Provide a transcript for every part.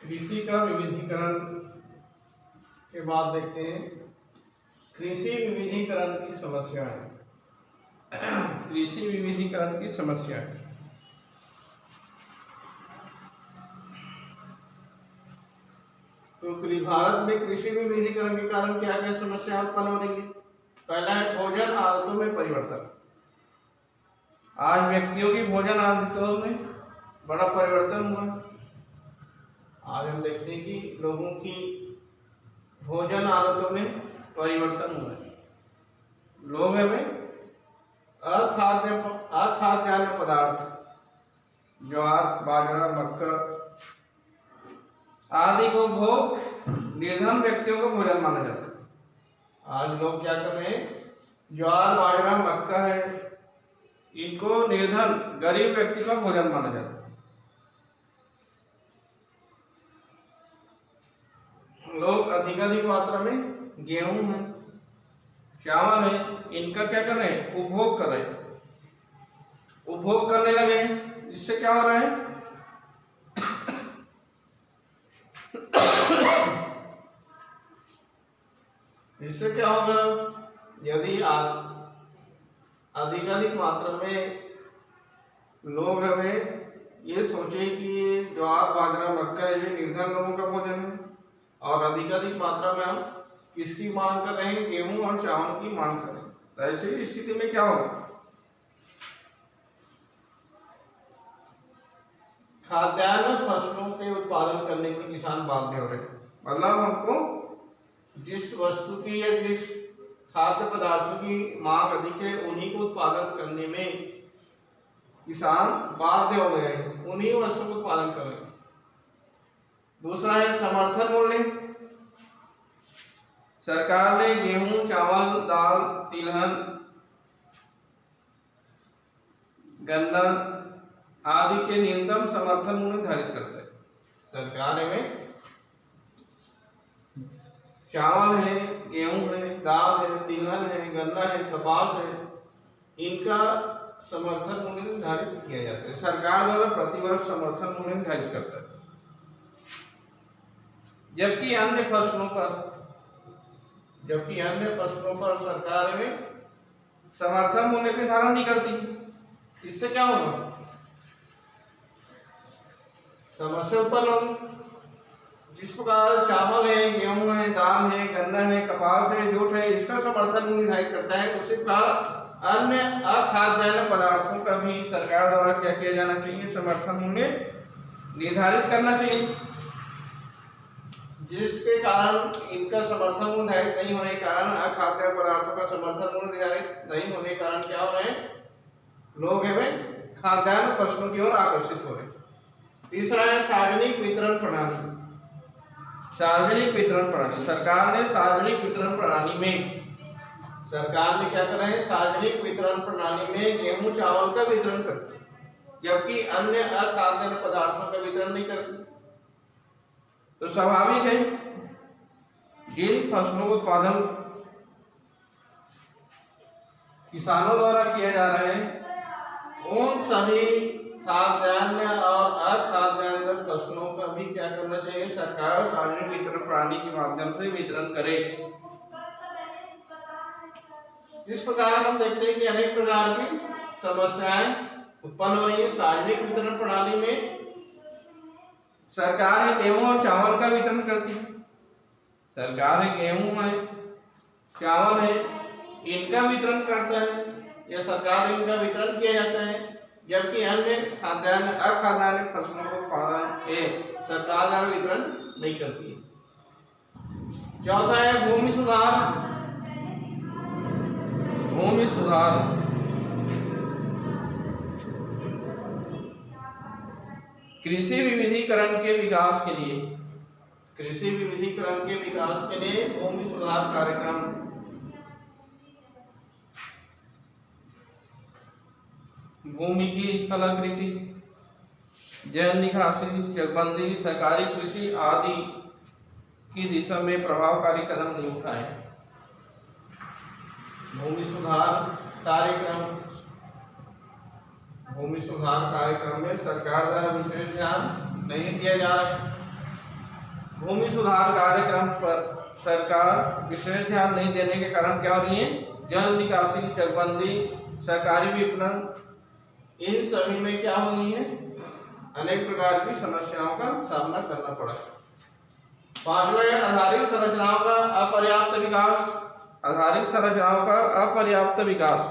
कृषि का विविधीकरण के बाद देखते हैं कृषि विविधीकरण की समस्याएं। कृषि विविधीकरण की समस्याएं। तो भारत में कृषि विविधीकरण के कारण क्या क्या समस्या उत्पन्न हो रही है। पहला है भोजन आदतों में परिवर्तन। आज व्यक्तियों की भोजन आदतों में बड़ा परिवर्तन हुआ। आज हम देखते हैं कि लोगों की भोजन आदतों में परिवर्तन हुआ है। लोग हमें अखाद्यान्न पदार्थ ज्वार बाजरा मक्का आदि को भोग निर्धन व्यक्तियों को भोजन माना जाता है। आज लोग क्या कर रहे हैं, ज्वार बाजरा मक्का है, इनको निर्धन गरीब व्यक्ति का भोजन माना जाता है। लोग अधिकाधिक मात्रा में गेहूं है चावल है, इनका क्या कर रहे हैं, उपभोग कर रहे हैं, उपभोग करने लगे हैं। इससे क्या हो रहा है, इससे क्या होगा, यदि अधिकाधिक मात्रा में लोग हमें ये सोचे कि ज्वार बाजरा मक्का ये निर्धन लोगों का भोजन है और अधिकाधिक मात्रा में हम किसकी मांग कर रहे हैं, गेहूं और चावल की मांग कर रहे हैं, तो ऐसी स्थिति में क्या होगा, खाद्यान्न फसलों के उत्पादन करने के किसान बाध्य हो रहे हैं। मतलब हमको जिस वस्तु की या जिस खाद्य पदार्थों की मांग अधिक है उन्हीं को उत्पादन करने में किसान बाध्य हो गए हैं, उन्हीं वस्तु को उत्पादन कर रहे हैं। दूसरा है समर्थन मूल्य। सरकार ने गेहूं चावल दाल तिलहन गन्ना आदि के न्यूनतम समर्थन मूल्य निर्धारित करता है। सरकार में चावल है, गेहूं है, दाल है, तिलहन है, गन्ना है, कपास है, इनका समर्थन मूल्य निर्धारित किया जाता है। सरकार द्वारा प्रतिवर्ष समर्थन मूल्य निर्धारित करता है। जबकि अन्य फसलों पर सरकार में समर्थन मूल्य निर्धारण नहीं करती। इससे क्या होगा, समस्या उत्पन्न होगी। जिस प्रकार चावल है, गेहूं है, दाल है, गन्ना है, कपास है, जूट है, इसका समर्थन मूल्य निर्धारित करता है, उसी प्रकार अन्य अखाद्यान्न पदार्थों का भी सरकार द्वारा क्या किया जाना चाहिए, समर्थन मूल्य निर्धारित करना चाहिए। जिसके कारण इनका समर्थन मूल्य निर्धारित नहीं होने के कारण, अखाद्य पदार्थों का समर्थन मूल्य निर्धारित नहीं होने के कारण क्या हो रहे हैं, लोग हमें खाद्यान्न फसलों की ओर आकर्षित हो रहे हैं। तीसरा है सार्वजनिक वितरण प्रणाली। सार्वजनिक वितरण प्रणाली, सरकार ने सार्वजनिक वितरण प्रणाली में क्या कर रहे हैं, सार्वजनिक वितरण प्रणाली में गेहूं चावल का वितरण करते हैं, जबकि अन्य अखाद्य पदार्थों का वितरण नहीं करते। तो स्वाभाविक है जिन फसलों का उत्पादन किसानों द्वारा किया जा रहा है उन सभी खाद्यान्न और अखाद्यान्न फसलों का भी क्या करना चाहिए, सरकार सार्वजनिक वितरण प्रणाली के माध्यम से वितरण करे। इस प्रकार हम देखते हैं कि अनेक प्रकार की समस्याएं उत्पन्न हो रही है। सार्वजनिक वितरण प्रणाली में सरकार है गेहूं और चावल का वितरण करती है। सरकार है गेहूं है चावल है इनका वितरण करता है या सरकार इनका वितरण किया जाता है, जबकि अन्य खाद्यान्न अखाद्यान्न फसलों को उत्पादन सरकार द्वारा वितरण नहीं करती है। चौथा है भूमि सुधार। भूमि सुधार कृषि विविधीकरण के विकास के लिए, कृषि विविधीकरण के विकास के लिए भूमि सुधार कार्यक्रम भूमि की स्थलाकृति, जल निकासी, चकबंदी, सरकारी कृषि आदि की दिशा में प्रभावकारी कदम नहीं उठाए। भूमि सुधार कार्यक्रम में सरकार द्वारा विशेष ध्यान नहीं दिया जा रहा है। भूमि सुधार कार्यक्रम पर सरकार विशेष ध्यान नहीं देने के कारण क्या हो रही है, जल निकासी की चकबंदी, सरकारी विपणन, इन सभी में क्या हो रही है, अनेक प्रकार की समस्याओं का सामना करना पड़ा। पांचवा है आधारिक संरचनाओं का अपर्याप्त विकास। आधारिक संरचनाओं का अपर्याप्त विकास।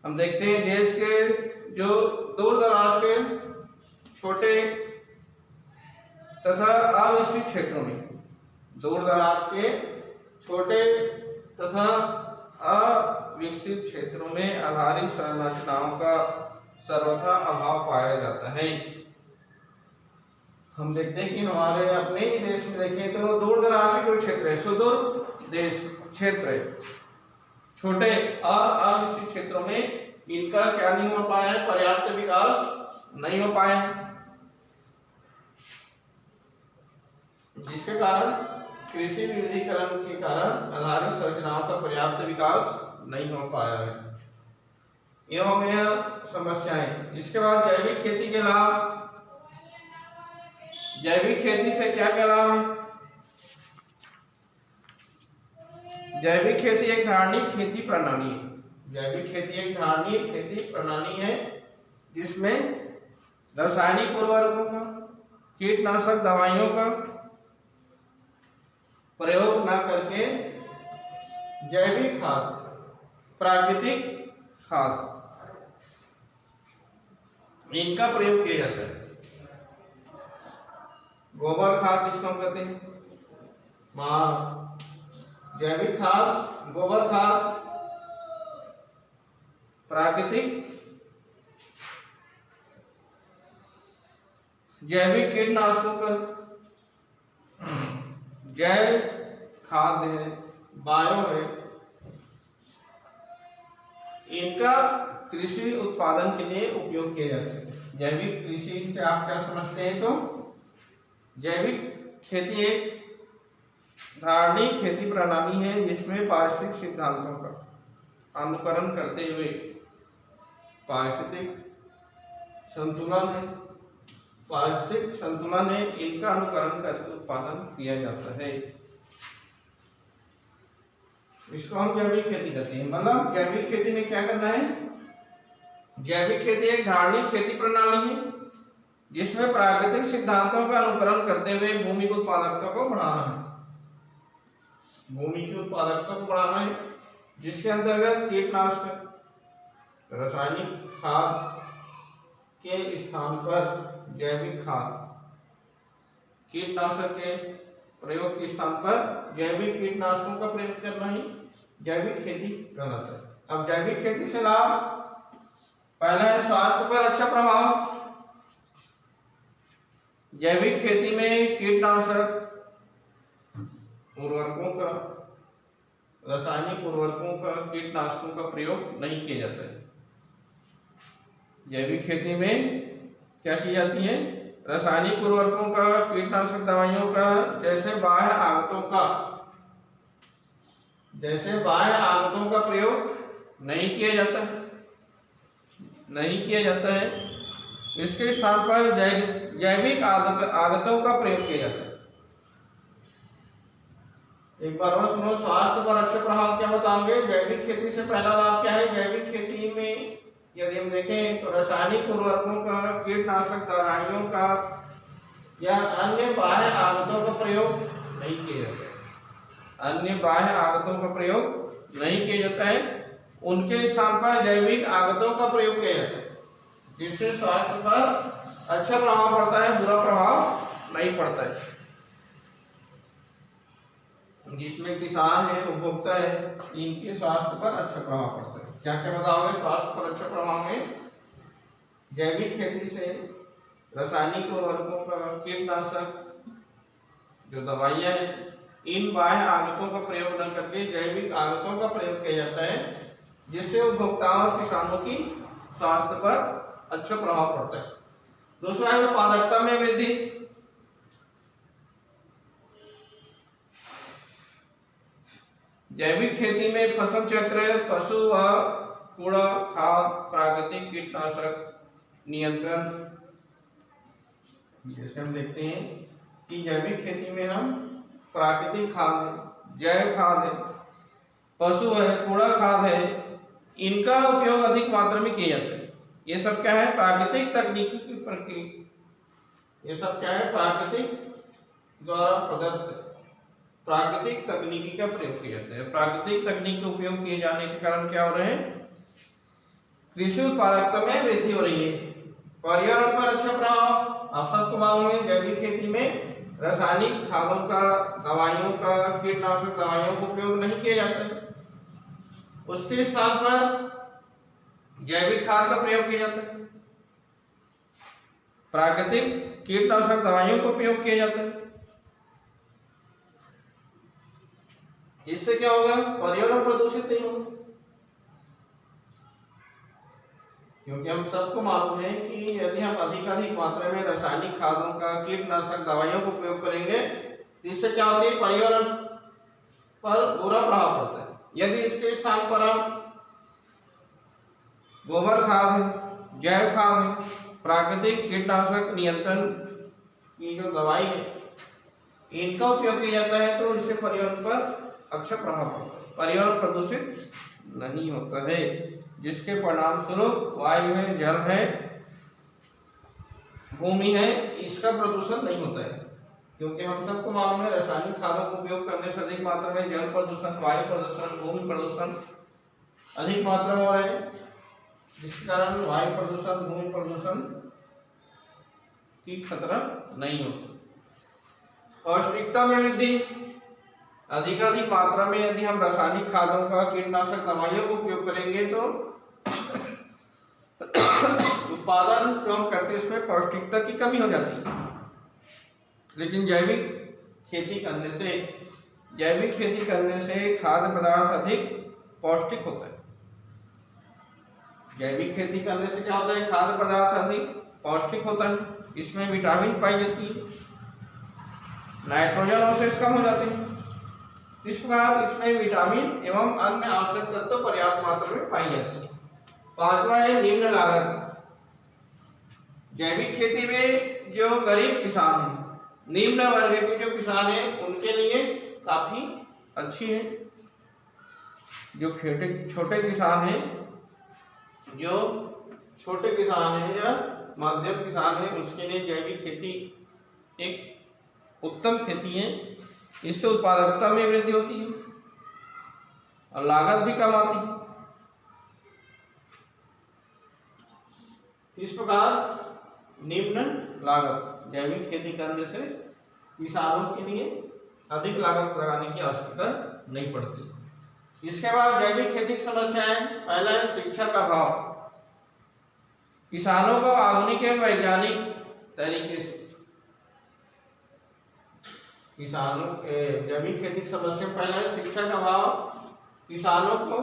हम देखते हैं देश के जो दूर दराज के छोटे तथा अविकसित क्षेत्रों में, दूर दराज के छोटे तथा अविकसित क्षेत्रों में आधारिक संरचनाओं का सर्वथा अभाव पाया जाता है। हम देखते हैं कि हमारे अपने ही देश में देखें तो दूर दराज के जो क्षेत्र है, सुदूर देश क्षेत्र है, छोटे और अविकसित क्षेत्रों में इनका क्या नहीं हो पाया है, पर्याप्त विकास नहीं हो पाया, जिसके कारण कृषि विविधीकरण के कारण आधारिक संरचनाओं का पर्याप्त विकास नहीं हो पाया है। ये हो गया समस्याएं। इसके बाद जैविक खेती के लाभ। जैविक खेती से क्या क्या लाभ है? जैविक खेती एक धारणीय खेती प्रणाली है। जैविक खेती एक धारणीय खेती प्रणाली है जिसमें रासायनिक उर्वरकों का, कीटनाशक दवाइयों का प्रयोग न करके जैविक खाद, प्राकृतिक खाद, इनका प्रयोग किया जाता है। गोबर खाद जिसको हम कहते हैं, जैविक खाद, गोबर खाद, प्राकृतिक, जैविक कीटनाशकों का, जैव खाद है, बायो है, इनका कृषि उत्पादन के लिए उपयोग किया जाता है। जैविक कृषि से आप क्या समझते हैं? तो जैविक खेती एक धारणीय खेती प्रणाली है जिसमें पारिस्थितिक सिद्धांतों का अनुकरण करते हुए पारिस्थितिक संतुलन है, पारिस्थितिक संतुलन है, इनका अनुकरण करके उत्पादन किया जाता है। इसको हम जैविक खेती कहते हैं। मतलब जैविक खेती में क्या करना है? जैविक खेती एक धारणीय खेती प्रणाली है जिसमें प्राकृतिक सिद्धांतों का अनुकरण करते हुए भूमि की उत्पादकता को बढ़ाना है। भूमि की उत्पादकता को बढ़ाना है जिसके अंतर्गत कीटनाशक, रासायनिक खाद के स्थान पर जैविक खाद, कीटनाशक के प्रयोग के स्थान पर जैविक कीटनाशकों का प्रयोग करना ही जैविक खेती कहलाता है। अब जैविक खेती से लाभ, पहला है स्वास्थ्य पर अच्छा प्रभाव। जैविक खेती में कीटनाशक उर्वरकों का, रासायनिक उर्वरकों का, कीटनाशकों का प्रयोग नहीं किया जाता है। जैविक खेती में क्या की जाती है? रासायनिक उर्वरकों का, कीटनाशक दवाइयों का, जैसे बाह्य आगतों का प्रयोग नहीं किया जाता है। इसके स्थान पर जैविक आगतों का प्रयोग किया जाता है। एक बार और सुनो, स्वास्थ्य पर अच्छे प्रभाव क्या बताओगे? जैविक खेती से पहला लाभ क्या है? जैविक खेती में यदि हम देखें तो रासायनिक उर्वरकों का, कीटनाशक दवाइयों का या अन्य बाह्य आगतों का प्रयोग नहीं किया जाता है। अन्य बाह्य आगतों का प्रयोग नहीं किया जाता है, उनके स्थान पर जैविक आगतों का प्रयोग किया जाता है जिससे स्वास्थ्य पर अच्छा प्रभाव पड़ता है, बुरा प्रभाव नहीं पड़ता है। जिसमें किसान है, उपभोक्ता है, इनके स्वास्थ्य पर अच्छा प्रभाव पड़ता है। क्या क्या बताओगे स्वास्थ्य पर अच्छा प्रभाव में? जैविक खेती से रासायनिक उर्वरकों का, कीटनाशक जो दवाइयां हैं, इन बाह्य आगतों का प्रयोग न करके जैविक आगतों का प्रयोग किया जाता है जिससे उपभोक्ताओं और किसानों की स्वास्थ्य पर अच्छा प्रभाव पड़ता है। दूसरा है उत्पादकता में वृद्धि। जैविक खेती में फसल चक्र, पशु व कूड़ा, खाद, प्राकृतिक कीटनाशक नियंत्रण, जैसे हम देखते हैं कि जैविक खेती में हम प्राकृतिक खाद है, जैव खाद है, पशु है, कूड़ा खाद है, इनका उपयोग अधिक मात्रा में किया जाता है। ये सब क्या है? प्राकृतिक तकनीकी की प्रक्रिया, ये सब क्या है? प्राकृतिक द्वारा प्रदत्त प्राकृतिक तकनीकी का प्रयोग किया जाता है। प्राकृतिक तकनीक का उपयोग किए जाने के कारण क्या हो रहे हैं? कृषि उत्पादकता में वृद्धि हो रही है। पर्यावरण पर अच्छा प्रभाव, आप सबको मालूम है जैविक खेती में रासायनिक खादों का, दवाइयों का, कीटनाशक दवाइयों का उपयोग नहीं किया जाता है। उसके स्थान पर जैविक खाद का प्रयोग किया जाता है, प्राकृतिक कीटनाशक दवाइयों का उपयोग किया जाता है। इससे क्या होगा? पर्यावरण प्रदूषित नहीं होगा, क्योंकि हम सबको मालूम है कि यदि हम अधिक मात्रा में रासायनिक खादों का, कीटनाशक दवाइयों का उपयोग करेंगे तो इससे क्या होती है? पर्यावरण पर बुरा प्रभाव पड़ता है। यदि इसके स्थान पर हम गोबर खाद है, जैव खाद है, प्राकृतिक कीटनाशक नियंत्रण की जो दवाई है, इनका उपयोग किया जाता है तो इससे पर्यावरण पर अच्छा प्रभाव पड़ता है, पर्यावरण प्रदूषित नहीं होता है, जिसके परिणाम स्वरूप वायु है, जल है, भूमि है, इसका प्रदूषण नहीं होता है। क्योंकि हम सबको मालूम है रासायनिक खादों का उपयोग करने से अधिक मात्रा में जल प्रदूषण, वायु प्रदूषण, भूमि प्रदूषण अधिक मात्रा में हो रहे हैं, जिसके कारण वायु प्रदूषण, भूमि प्रदूषण की खतरा नहीं होता। पौष्टिकता में वृद्धि, अधिक मात्रा में यदि हम रासायनिक खादों का, कीटनाशक दवाइयों का उपयोग करेंगे तो उत्पादन जो हम करते हैं इसमें पौष्टिकता की कमी हो जाती है। लेकिन जैविक खेती करने से खाद्य पदार्थ अधिक पौष्टिक होता है। जैविक खेती करने से क्या होता है? खाद्य पदार्थ अधिक पौष्टिक होता है, इसमें विटामिन पाई जाती है, नाइट्रोजन अवशेष कम हो जाते हैं। इस प्रकार इसमें विटामिन एवं अन्य आवश्यक तत्व पर्याप्त मात्रा में पाई जाती है। पांचवा है निम्न लागत। जैविक खेती में जो गरीब किसान हैं, निम्न वर्ग के जो किसान हैं, उनके लिए काफी अच्छी है। जो छोटे किसान हैं, जो छोटे किसान हैं या मध्यम किसान हैं, उसके लिए जैविक खेती एक उत्तम खेती है। इससे उत्पादकता में वृद्धि होती है और लागत भी कम आती है। इस प्रकार निम्न लागत, जैविक खेती करने से किसानों के लिए अधिक लागत लगाने की आवश्यकता नहीं पड़ती। इसके बाद जैविक खेती की समस्याएं। पहला है शिक्षा का अभाव। किसानों को आधुनिक एवं वैज्ञानिक तरीके से जैविक खेती की समस्या पहला है शिक्षा का अभाव। किसानों को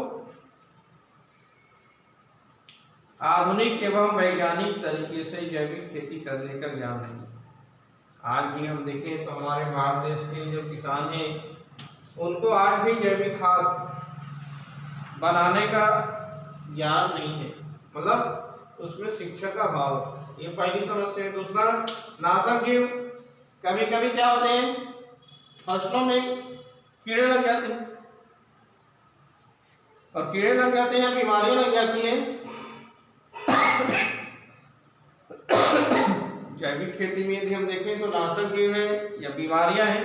आधुनिक एवं वैज्ञानिक तरीके से जैविक खेती करने का ज्ञान नहीं। आज भी हम देखें तो हमारे भारत देश के जो किसान हैं, उनको आज भी जैविक खाद बनाने का ज्ञान नहीं है, मतलब उसमें शिक्षा का अभाव। ये पहली समस्या है। दूसरा, नाशक जीव। कभी कभी क्या होते हैं, फसलों में कीड़े लग जाते हैं, और कीड़े लग जाते हैं, बीमारियां लग जाती हैं। जैविक खेती में यदि हम देखें तो नाशक जीव है या बीमारियां हैं,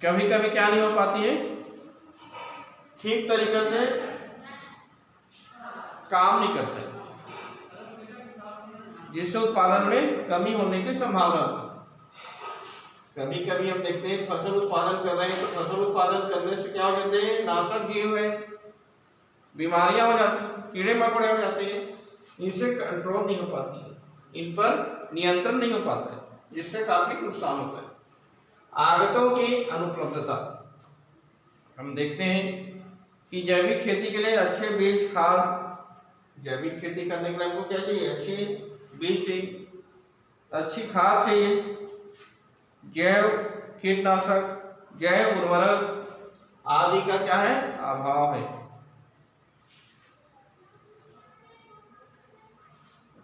कभी कभी क्या नहीं हो पाती है, ठीक तरीके से काम नहीं करते, जिससे उत्पादन में कमी होने की संभावना होती है। कभी कभी हम देखते हैं फसल उत्पादन कर रहे हैं, तो फसल उत्पादन करने से क्या हो जाते हैं, नाशक जीव है, बीमारियां हो जाती हैं, कीड़े मकोड़े हो जाते हैं, इनसे कंट्रोल नहीं हो पाती है, इन पर नियंत्रण नहीं हो पाता है, जिससे काफी नुकसान होता है। आगतों की अनुपलब्धता। हम देखते हैं कि जैविक खेती के लिए अच्छे बीज, खाद, जैविक खेती करने के लिए हमको क्या चाहिए, अच्छे बीज चाहिए, अच्छी खाद चाहिए, जैव कीटनाशक, जैव उर्वरक आदि का क्या है, अभाव है।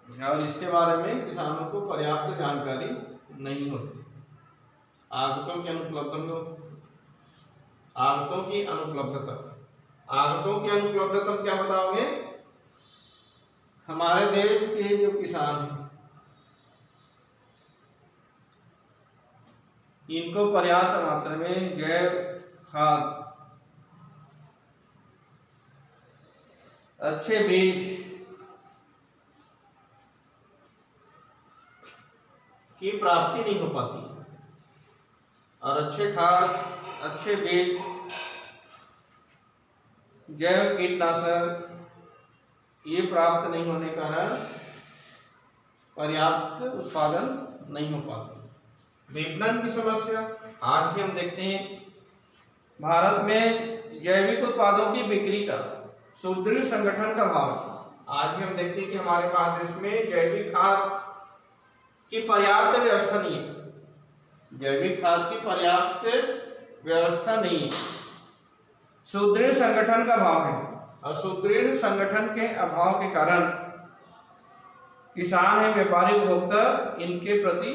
और इसके बारे में किसानों को पर्याप्त जानकारी नहीं होती। आगतों की अनुपलब्धता, आगतों की अनुपलब्धता क्या बताओगे? हमारे देश के जो किसान हैं इनको पर्याप्त मात्रा में जैव खाद, अच्छे बीज की प्राप्ति नहीं हो पाती और अच्छे खाद, अच्छे बीज, जैव कीटनाशक ये प्राप्त नहीं होने के कारण पर्याप्त उत्पादन नहीं हो पाता। विपणन की समस्या, आज भी हम देखते हैं भारत में जैविक उत्पादों की बिक्री का सुदृढ़ संगठन का अभाव है। आज भी हम देखते हैं कि हमारे भारत देश में जैविक खाद की पर्याप्त व्यवस्था नहीं है, जैविक खाद की पर्याप्त व्यवस्था नहीं है, सुदृढ़ संगठन का अभाव है और सुदृढ़ संगठन के अभाव के कारण किसान है, व्यापारी, उपभोक्ता इनके प्रति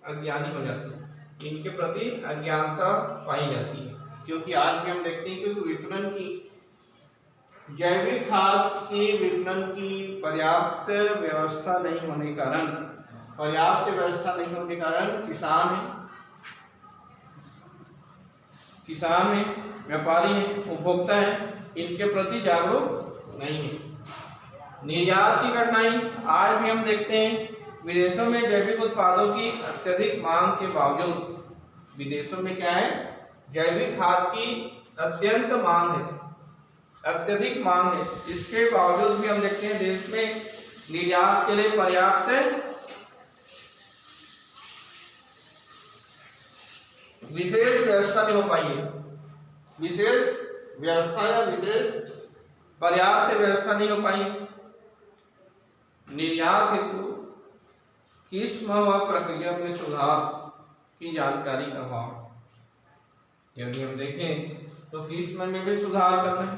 अज्ञानी हो जाते हैं, इनके प्रति अज्ञानता पाई जाती है। क्योंकि आज भी हम देखते हैं कि विपणन की, जैविक खाद की विपणन की पर्याप्त व्यवस्था नहीं होने के कारण, पर्याप्त व्यवस्था नहीं होने के कारण किसान है, व्यापारी है, उपभोक्ता है, इनके प्रति जागरूक नहीं है। निर्यात की कठिनाई, आज भी हम देखते हैं विदेशों में जैविक उत्पादों की अत्यधिक मांग के बावजूद, विदेशों में क्या है, जैविक खाद की अत्यंत मांग है, अत्यधिक मांग है, इसके बावजूद भी हम देखते हैं देश में निर्यात के लिए पर्याप्त विशेष व्यवस्था नहीं हो पाई है, विशेष व्यवस्था या विशेष पर्याप्त व्यवस्था नहीं हो पाई। निर्यात हेतु किस्म व प्रक्रिया में सुधार की जानकारी का अभाव। यदि हम देखें तो किस्म में भी सुधार करना है,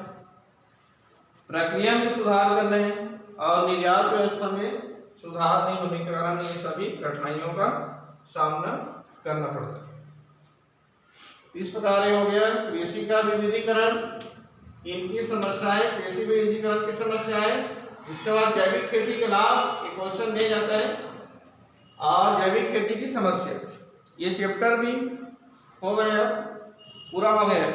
प्रक्रिया में सुधार करना है और निर्यात व्यवस्था में सुधार नहीं होने के कारण ये सभी कठिनाइयों का सामना करना पड़ता है। इस प्रकार हो गया कृषि का विविधीकरण, इनकी समस्याएं, कृषि विविधीकरण की समस्याएं। इसके बाद जैविक खेती के लाभ, एक क्वेश्चन दिया जाता है, और जैविक खेती की समस्या। ये चैप्टर भी हो गया, पूरा हो गया।